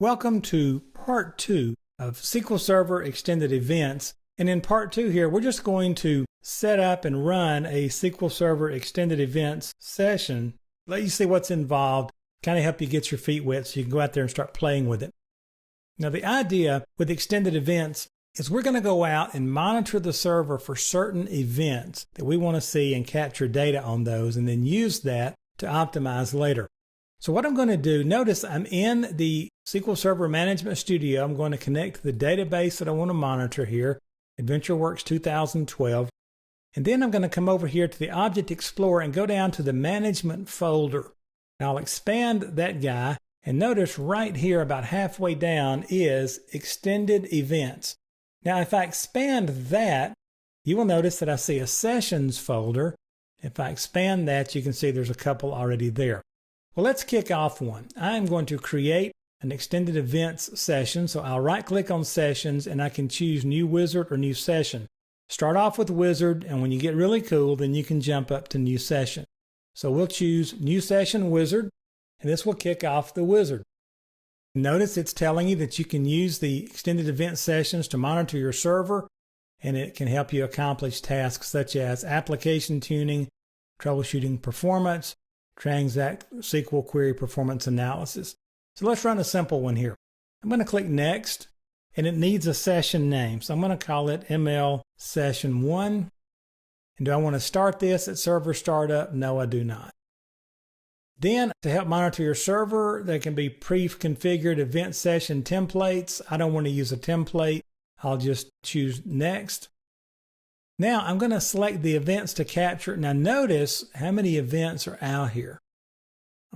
Welcome to part 2 of SQL Server Extended Events. And in part 2 here, we're just going to set up and run a SQL Server Extended Events session, let you see what's involved, kind of help you get your feet wet so you can go out there and start playing with it. Now the idea with extended events is we're going to go out and monitor the server for certain events that we want to see and capture data on those and then use that to optimize later. So what I'm going to do, notice I'm in the SQL Server Management Studio. I'm going to connect to the database that I want to monitor here, AdventureWorks 2012. And then I'm going to come over here to the Object Explorer and go down to the Management folder. Now I'll expand that guy, and notice right here about halfway down is Extended Events. Now if I expand that, you will notice that I see a Sessions folder. If I expand that, you can see there's a couple already there. Well, let's kick off one. I'm going to create an extended events session. So I'll right click on sessions and I can choose new wizard or new session. Start off with wizard, and when you get really cool, then you can jump up to new session. So we'll choose new session wizard, and this will kick off the wizard. Notice it's telling you that you can use the extended event sessions to monitor your server, and it can help you accomplish tasks such as application tuning, troubleshooting performance, transact SQL query performance analysis. So let's run a simple one here. I'm going to click Next, and it needs a session name. So I'm going to call it ML Session 1. And do I want to start this at server startup? No, I do not. Then, to help monitor your server, there can be pre-configured event session templates. I don't want to use a template. I'll just choose Next. Now I'm going to select the events to capture. Now notice how many events are out here.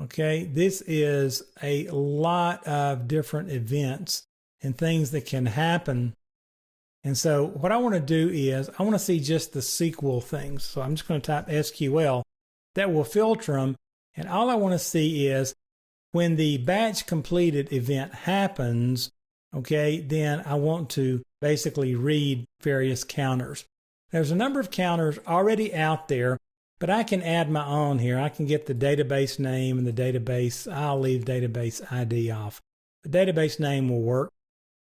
Okay, this is a lot of different events and things that can happen. And so what I want to do is I want to see just the SQL things. So I'm just going to type SQL. That will filter them. And all I want to see is when the batch completed event happens, okay, then I want to basically read various counters. There's a number of counters already out there, but I can add my own here. I can get the database name and the database. I'll leave database ID off. The database name will work.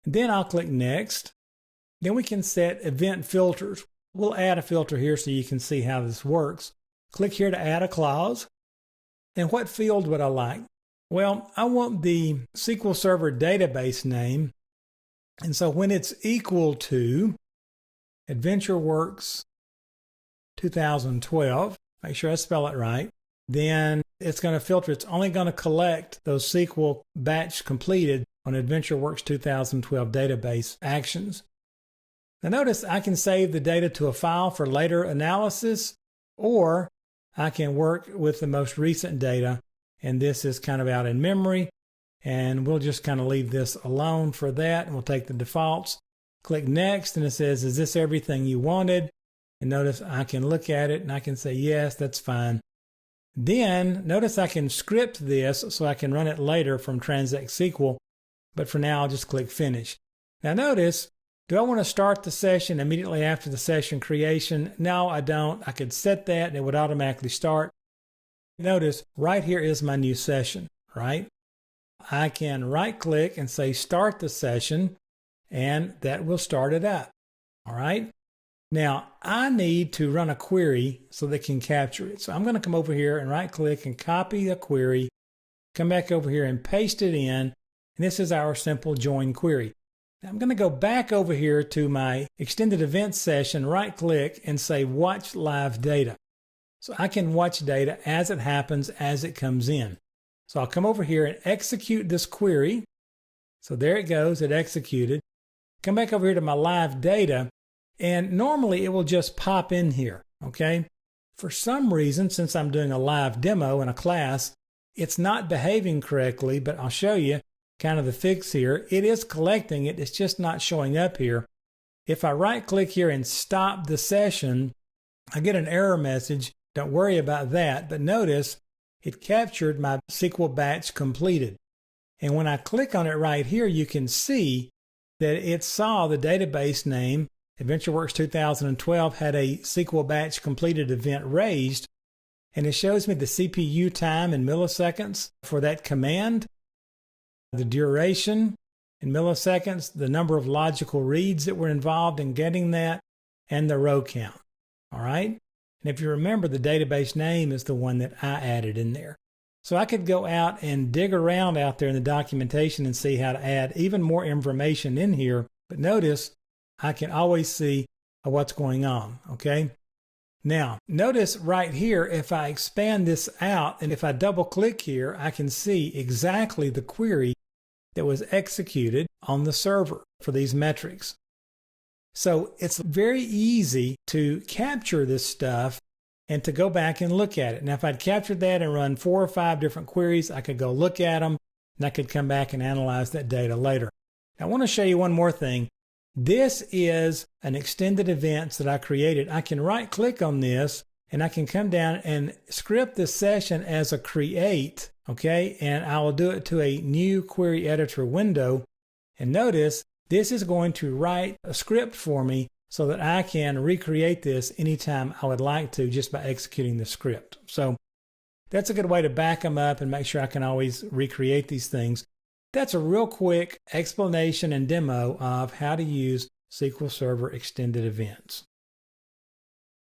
And then I'll click Next. Then we can set event filters. We'll add a filter here so you can see how this works. Click here to add a clause. And what field would I like? Well, I want the SQL Server database name. And so when it's equal to AdventureWorks 2012, make sure I spell it right, then it's going to filter. It's only going to collect those SQL batch completed on AdventureWorks 2012 database actions. Now notice I can save the data to a file for later analysis, or I can work with the most recent data, and this is kind of out in memory, and we'll just kind of leave this alone for that, and we'll take the defaults. Click Next, and it says, is this everything you wanted? And notice I can look at it and I can say, yes, that's fine. Then notice I can script this so I can run it later from Transact SQL, but for now I'll just click Finish. Now notice, do I want to start the session immediately after the session creation? No, I don't. I could set that and it would automatically start. Notice right here is my new session, right? I can right click and say Start the session, and that will start it up. All right. Now I need to run a query so that it can capture it. So I'm going to come over here and right click and copy a query, come back over here and paste it in. And this is our simple join query. Now I'm going to go back over here to my extended event session, right click and say watch live data. So I can watch data as it happens, as it comes in. So I'll come over here and execute this query. So there it goes, it executed. Come back over here to my live data, and normally it will just pop in here, okay? For some reason, since I'm doing a live demo in a class, it's not behaving correctly, but I'll show you kind of the fix here. It is collecting it, it's just not showing up here. If I right click here and stop the session, I get an error message. Don't worry about that, but notice it captured my SQL batch completed. And when I click on it right here, you can see that it saw the database name, AdventureWorks 2012, had a SQL batch completed event raised, and it shows me the CPU time in milliseconds for that command. the duration in milliseconds, the number of logical reads that were involved in getting that, and the row count. All right? And if you remember, the database name is the one that I added in there. So I could go out and dig around out there in the documentation and see how to add even more information in here. But notice, I can always see what's going on, okay? Now, notice right here, if I expand this out and if I double click here, I can see exactly the query that was executed on the server for these metrics. So it's very easy to capture this stuff and to go back and look at it. Now, if I'd captured that and run 4 or 5 different queries, I could go look at them and I could come back and analyze that data later. Now, I want to show you one more thing. This is an extended events that I created. I can right click on this and I can come down and script this session as a create, okay? And I will do it to a new query editor window. And notice this is going to write a script for me so that I can recreate this anytime I would like to just by executing the script. So that's a good way to back them up and make sure I can always recreate these things. That's a real quick explanation and demo of how to use SQL Server Extended Events.